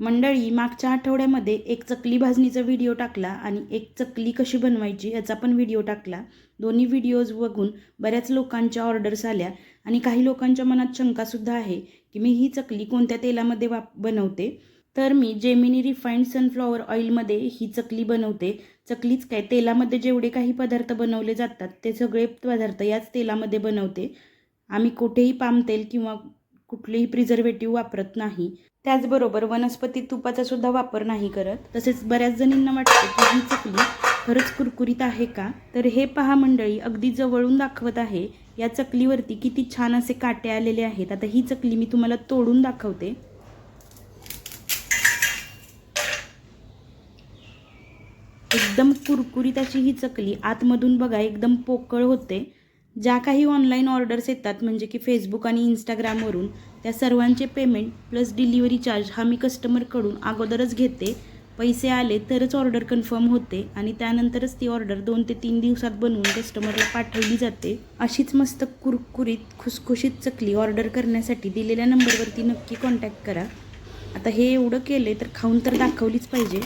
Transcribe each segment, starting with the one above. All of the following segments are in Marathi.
मंडळी, मागच्या आठवड्यामध्ये एक चकली भाजणीचा व्हिडिओ टाकला आणि एक चकली कशी बनवायची याचा पण व्हिडिओ टाकला. दोन्ही व्हिडिओज बघून बऱ्याच लोकांच्या ऑर्डर्स आल्या आणि काही लोकांच्या मनात शंकासुद्धा आहे की मी ही चकली कोणत्या तेलामध्ये बनवते. तर मी जेमिनी रिफाईंड सनफ्लॉवर ऑइलमध्ये ही चकली बनवते. चकलीच काय, तेलामध्ये जेवढे काही पदार्थ बनवले जातात ते सगळे पदार्थ याच तेलामध्ये बनवते. आम्ही कुठेही पाम तेल किंवा कुठलेही प्रिझर्वेटिव्ह वापरत नाही. त्याचबरोबर वनस्पती तुपाचा सुद्धा वापर नाही करत. तसेच बऱ्याच जणींना वाटते की ही चकली खरंच कुरकुरीत आहे का? तर हे पहा मंडळी, अगदी जवळून दाखवत आहे. या चकलीवरती किती छान असे काटे आलेले आहेत. आता ही चकली मी तुम्हाला तोडून दाखवते. एकदम कुरकुरीत अशी ही चकली आतमधून बघा एकदम पोकळ होते. ज्या काही ऑनलाईन ऑर्डर्स येतात म्हणजे की फेसबुक आणि इंस्टाग्रामवरून, त्या सर्वांचे पेमेंट प्लस डिलिव्हरी चार्ज हा मी कस्टमरकडून अगोदरच घेते. पैसे आले तरच ऑर्डर कन्फर्म होते आणि त्यानंतरच ती ऑर्डर 2 ते 3 दिवसात बनवून कस्टमरला पाठवली जाते. अशीच मस्त कुरकुरीत खुसखुशीत चकली ऑर्डर करण्यासाठी दिलेल्या नंबरवरती नक्की कॉन्टॅक्ट करा. आता हे एवढं केले तर खाऊन तर दाखवलीच पाहिजे.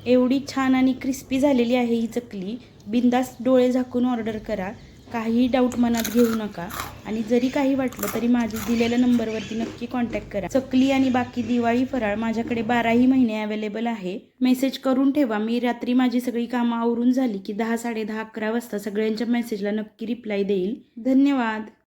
एवढी छान आणि क्रिस्पी झालेली आहे ही चकली. बिनधास्त डोळे झाकून ऑर्डर करा. काहीही डाऊट मनात घेऊ नका आणि जरी काही वाटलं तरी माझ्या दिलेल्या नंबरवरती नक्की कॉन्टॅक्ट करा. चकली आणि बाकी दिवाळी फराळ माझ्याकडे 12ही महिने अवेलेबल आहे. मेसेज करून ठेवा. मी रात्री माझी सगळी कामं आवरून झाली की 10, 10:30, 11 वाजता सगळ्यांच्या मेसेजला नक्की रिप्लाय देईल. धन्यवाद.